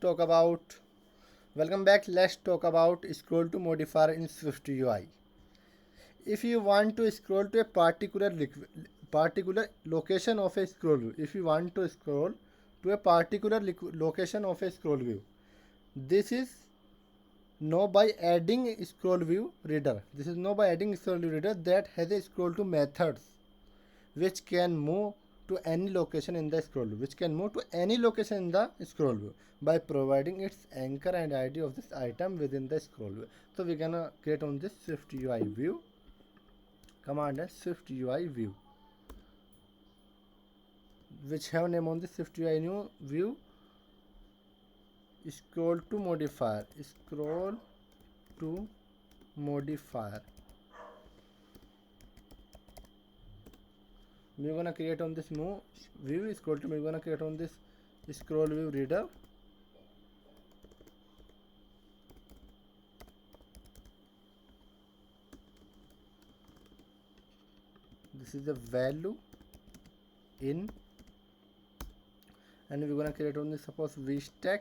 talk about welcome back. Let's talk about scroll to modifier in Swift UI. If you want to scroll to a particular location of a scroll view, if you want to scroll to a particular location of a scroll view, this is no by adding scroll view reader. This is no by adding scroll view reader that has a scroll to methods which can move to any location in the scroll view, by providing its anchor and ID of this item within the scroll view. So we're gonna create on this Swift UI view command and Swift UI view, which have name on the Swift UI new view scroll to modifier. We're gonna create on this new view scroll to. We're gonna create on this scroll view reader. This is the value in, and we're gonna create on this, suppose vstack,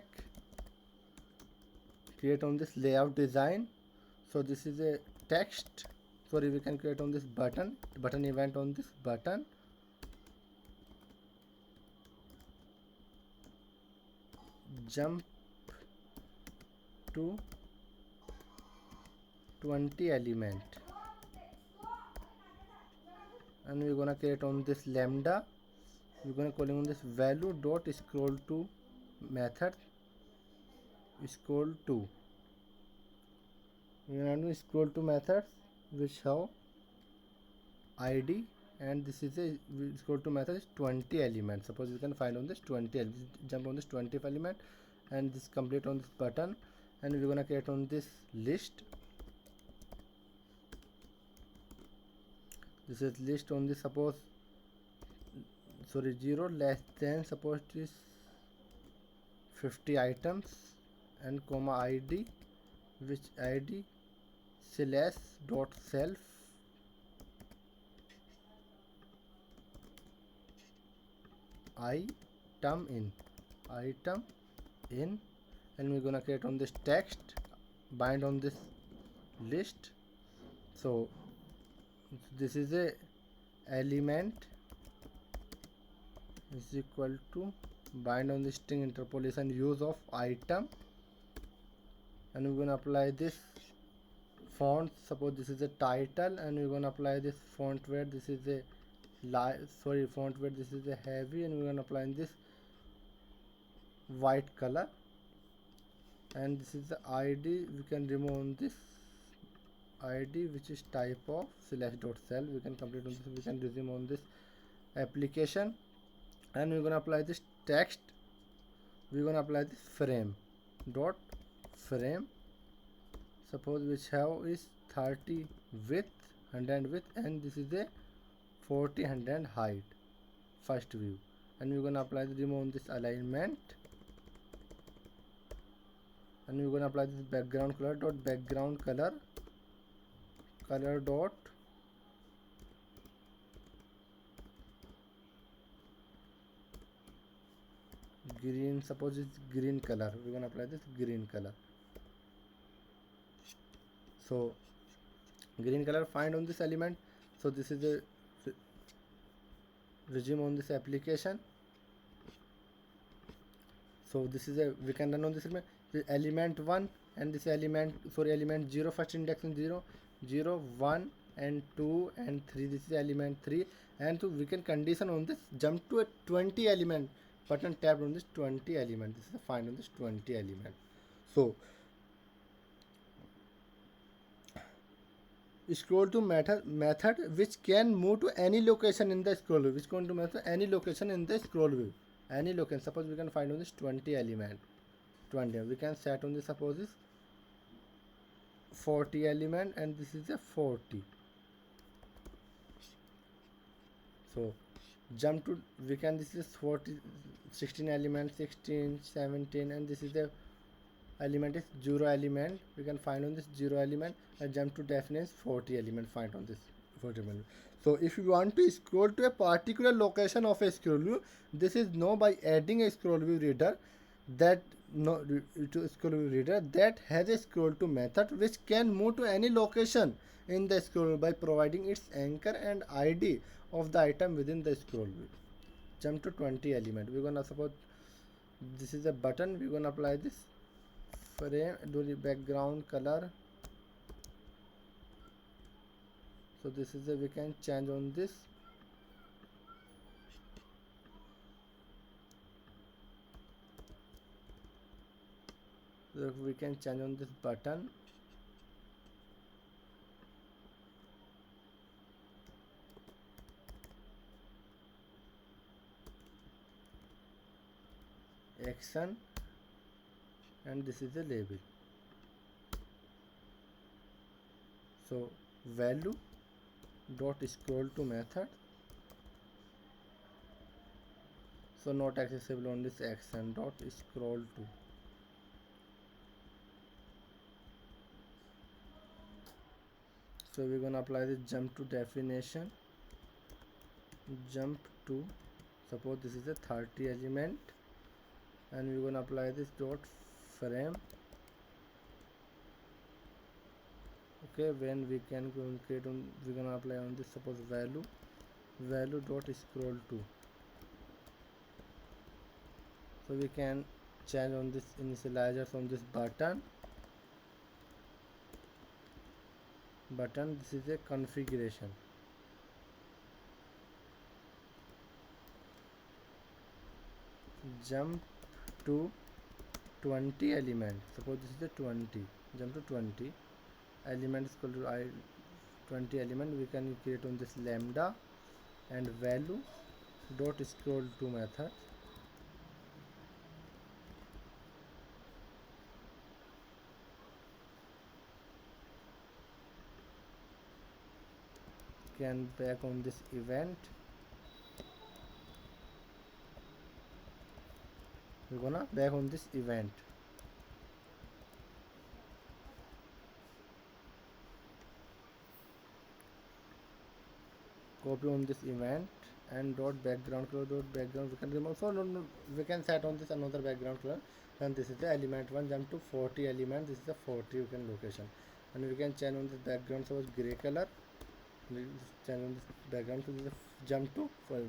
create on this layout design. So this is a text. Sorry, we can create on this button event on this button. Jump to 20 element, and we're gonna create on this lambda. We're gonna calling on this value dot scroll to method scroll to. We're gonna do scroll to methods which have ID, and this is a scroll to method is 20 elements. Suppose we can find on this 20 elements, jump on this 20 element, and this complete on this button, and we're gonna create on this list. This is list on this, suppose 0 less than, suppose it is 50 items, and comma ID, which ID slash dot self item in, and we're gonna create on this text bind on this list. So this is a element is equal to bind on the string interpolation use of item, and we're gonna apply this font. Suppose this is a title, and we're gonna apply this font weight. This is a font weight, this is a heavy, and we're gonna apply this white color, and this is the ID. We can remove this ID which is type of slash dot cell. We can complete on this, we can resume on this application, and we're gonna apply this text. We're gonna apply this frame dot frame, suppose which have is 30 width, 100 width, and this is a 40 100 height, first view, and we're gonna apply the remove this alignment, and we're gonna apply this background color dot background color dot green. Suppose it's green color, we're gonna apply this green color. So green color find on this element. So this is the resume on this application. So this is a, we can run on this element 1, and this element element 0, first index in 0 0 1 and 2 and 3. This is element 3, and so we can condition on this jump to a 20 element button tapped on this 20 element. This is a find on this 20 element. So scroll to method which can move to any location in the scroll view, which going to method any location in the scroll view, any location. Suppose we can find on this 20 element, 20, we can set on this, suppose this 40 element, and this is a 40. So jump to, we can, this is 40 16 element, 16 17, and this is the element is 0 element. We can find on this 0 element and jump to definite 40 element, find on this 40 element. So if you want to scroll to a particular location of a scroll view, this is no by adding a scroll view reader. that no to scroll view reader that has a scroll to method which can move to any location in the scroll by providing its anchor and id of the item within the scroll view. Jump to 20 element. We're gonna suppose this is a button. We're gonna apply this frame, do the background color. So this is a, we can change on this. So we can change on this button. Action, and this is the label. So value dot scroll to method, so not accessible on this action dot scroll to. So we're gonna apply the jump to definition. Jump to, suppose this is a 30 element, and we're gonna apply this dot frame. Okay, when we can create on, we're gonna apply on this, suppose value dot scroll to. So we can change on this initializers on this button. This is a configuration. Jump to 20 element. Suppose this is the 20. Jump to 20 element is equal to 20 element. We can create on this lambda and value dot scroll to method. Can back on this event. We're gonna back on this event. Copy on this event and dot background color dot background. We can remove. So no, we can set on this another background color. And this is the element 1. Jump to 40 element. This is the 40 you can location, and we can change on this background. So it's gray color. Change on this background to the jump to 4.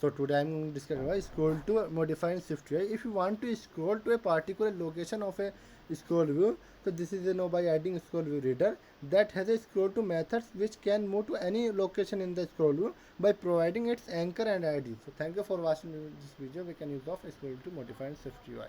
So today I am going to discuss about scroll to modifying shift UI. If you want to scroll to a particular location of a scroll view, so this is by adding scroll view reader that has a scroll to methods which can move to any location in the scroll view by providing its anchor and ID. So thank you for watching this video. We can use of scroll to modifying shift UI.